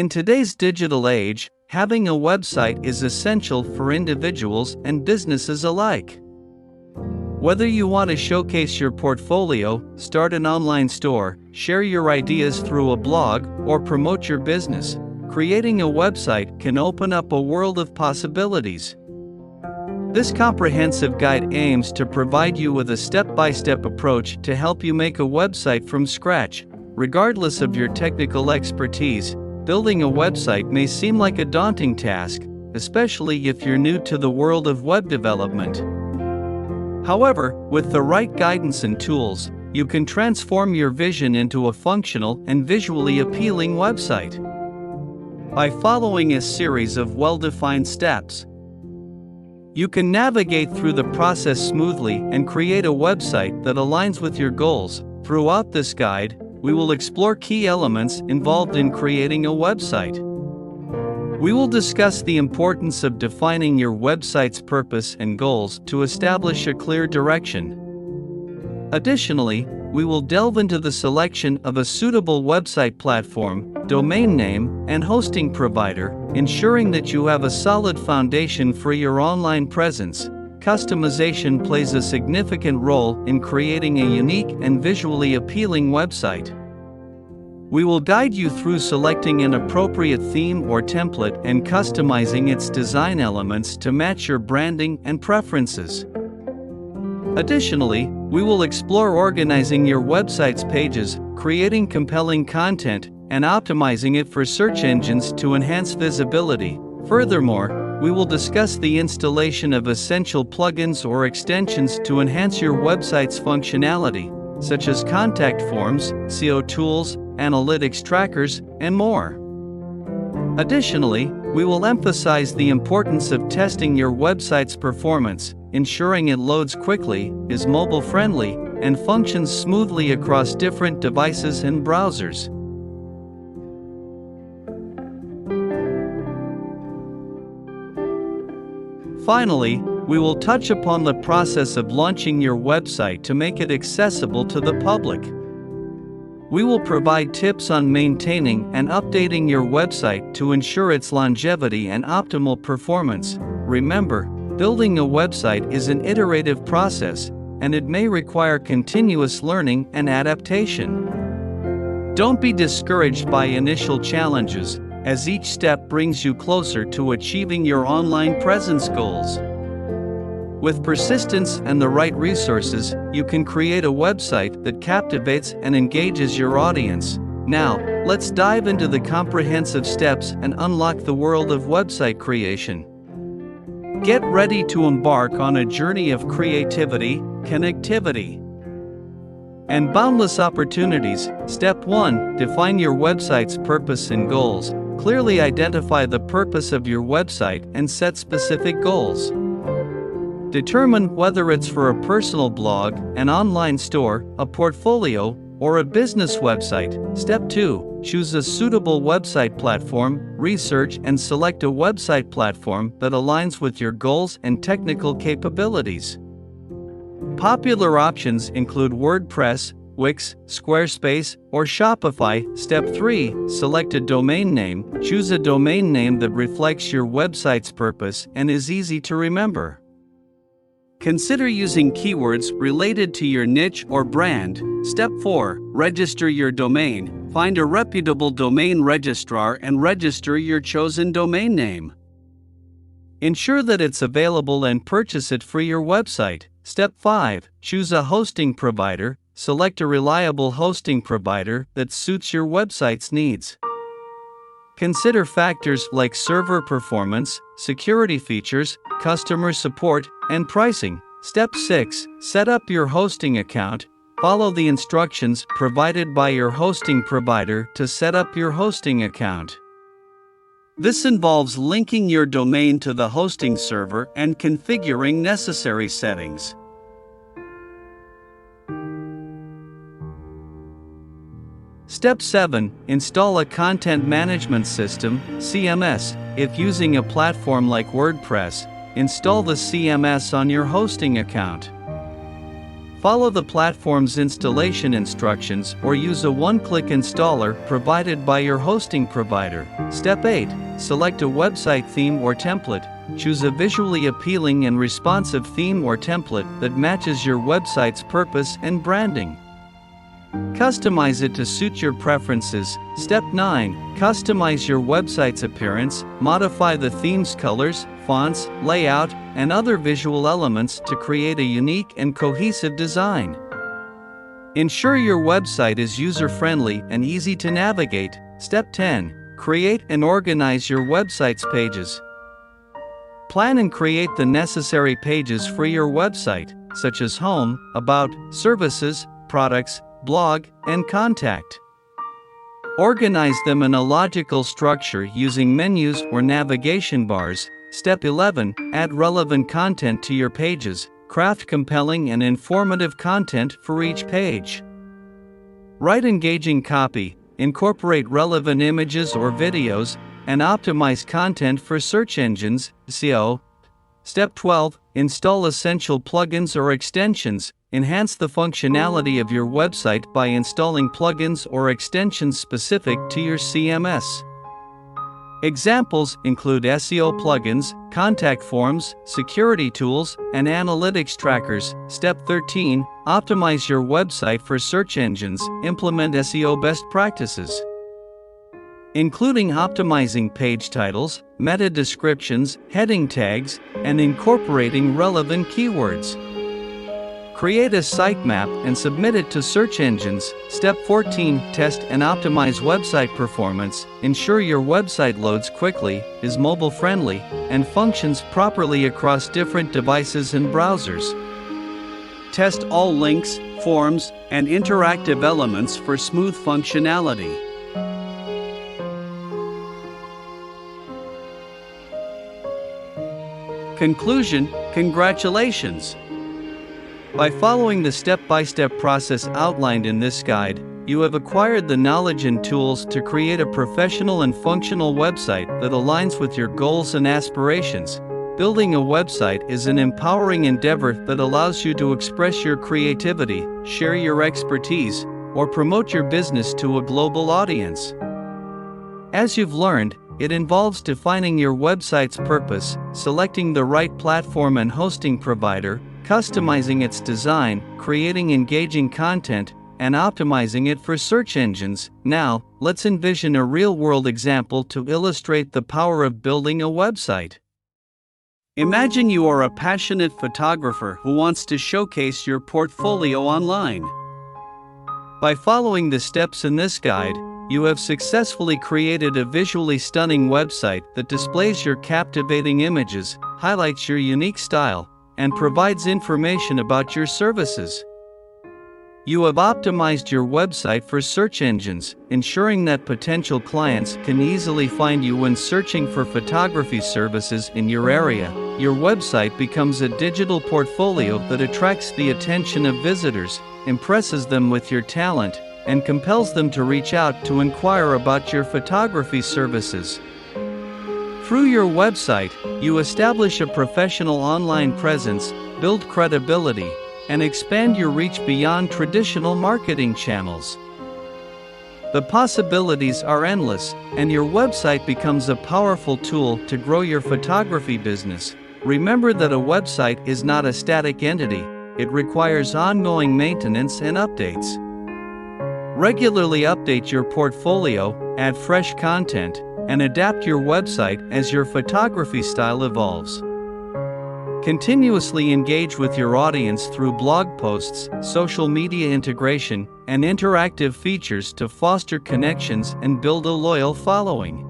In today's digital age, having a website is essential for individuals and businesses alike. Whether you want to showcase your portfolio, start an online store, share your ideas through a blog, or promote your business, creating a website can open up a world of possibilities. This comprehensive guide aims to provide you with a step-by-step approach to help you make a website from scratch. Regardless of your technical expertise, building a website may seem like a daunting task, especially if you're new to the world of web development. However, with the right guidance and tools, you can transform your vision into a functional and visually appealing website. By following a series of well-defined steps, you can navigate through the process smoothly and create a website that aligns with your goals. Throughout this guide, we will explore key elements involved in creating a website. We will discuss the importance of defining your website's purpose and goals to establish a clear direction. Additionally, we will delve into the selection of a suitable website platform, domain name, and hosting provider, ensuring that you have a solid foundation for your online presence. Customization plays a significant role in creating a unique and visually appealing website. We will guide you through selecting an appropriate theme or template and customizing its design elements to match your branding and preferences. Additionally, we will explore organizing your website's pages, creating compelling content, and optimizing it for search engines to enhance visibility. Furthermore, we will discuss the installation of essential plugins or extensions to enhance your website's functionality, such as contact forms, SEO tools, analytics trackers, and more. Additionally, we will emphasize the importance of testing your website's performance, ensuring it loads quickly, is mobile-friendly, and functions smoothly across different devices and browsers. Finally, we will touch upon the process of launching your website to make it accessible to the public. We will provide tips on maintaining and updating your website to ensure its longevity and optimal performance. Remember, building a website is an iterative process, and it may require continuous learning and adaptation. Don't be discouraged by initial challenges, as each step brings you closer to achieving your online presence goals. With persistence and the right resources, you can create a website that captivates and engages your audience. Now, let's dive into the comprehensive steps and unlock the world of website creation. Get ready to embark on a journey of creativity, connectivity, and boundless opportunities. Step 1. Define your website's purpose and goals. Clearly identify the purpose of your website and set specific goals. Determine whether it's for a personal blog, an online store, a portfolio, or a business website. Step 2. Choose a suitable website platform. Research and select a website platform that aligns with your goals and technical capabilities. Popular options include WordPress, Wix, Squarespace, or Shopify. Step 3. Select a domain name. Choose a domain name that reflects your website's purpose and is easy to remember. Consider using keywords related to your niche or brand. Step 4. Register your domain. Find a reputable domain registrar and register your chosen domain name. Ensure that it's available and purchase it for your website. Step 5. Choose a hosting provider. Select a reliable hosting provider that suits your website's needs. Consider factors like server performance, security features, customer support, and pricing. Step 6. Set up your hosting account. Follow the instructions provided by your hosting provider to set up your hosting account. This involves linking your domain to the hosting server and configuring necessary settings. Step 7. Install a content management system, CMS. If using a platform like WordPress, install the CMS on your hosting account. Follow the platform's installation instructions or use a one-click installer provided by your hosting provider. Step 8. Select a website theme or template. Choose a visually appealing and responsive theme or template that matches your website's purpose and branding. Customize it to suit your preferences. Step 9. Customize your website's appearance. Modify the theme's colors, fonts, layout, and other visual elements to create a unique and cohesive design. Ensure your website is user-friendly and easy to navigate. Step 10. Create and organize your website's pages. Plan and create the necessary pages for your website, such as home, about, services, products, blog, and contact. Organize them in a logical structure using menus or navigation bars. Step 11. Add relevant content to your pages. Craft compelling and informative content for each page. Write engaging copy, incorporate relevant images or videos, and optimize content for search engines, SEO. Step 12. Install essential plugins or extensions. Enhance the functionality of your website by installing plugins or extensions specific to your CMS. Examples include SEO plugins, contact forms, security tools, and analytics trackers. Step 13. Optimize your website for search engines. Implement SEO best practices, including optimizing page titles, meta descriptions, heading tags, and incorporating relevant keywords. Create a sitemap and submit it to search engines. Step 14. Test and optimize website performance. Ensure your website loads quickly, is mobile-friendly, and functions properly across different devices and browsers. Test all links, forms, and interactive elements for smooth functionality. Conclusion: congratulations! By following the step-by-step process outlined in this guide, you have acquired the knowledge and tools to create a professional and functional website that aligns with your goals and aspirations. Building a website is an empowering endeavor that allows you to express your creativity, share your expertise, or promote your business to a global audience. As you've learned, it involves defining your website's purpose, selecting the right platform and hosting provider, customizing its design, creating engaging content, and optimizing it for search engines. Now, let's envision a real-world example to illustrate the power of building a website. Imagine you are a passionate photographer who wants to showcase your portfolio online. By following the steps in this guide, you have successfully created a visually stunning website that displays your captivating images, highlights your unique style, and provides information about your services. You have optimized your website for search engines, ensuring that potential clients can easily find you when searching for photography services in your area. Your website becomes a digital portfolio that attracts the attention of visitors, impresses them with your talent, and compels them to reach out to inquire about your photography services. Through your website, you establish a professional online presence, build credibility, and expand your reach beyond traditional marketing channels. The possibilities are endless, and your website becomes a powerful tool to grow your photography business. Remember that a website is not a static entity, it requires ongoing maintenance and updates. Regularly update your portfolio, add fresh content, and adapt your website as your photography style evolves. Continuously engage with your audience through blog posts, social media integration, and interactive features to foster connections and build a loyal following.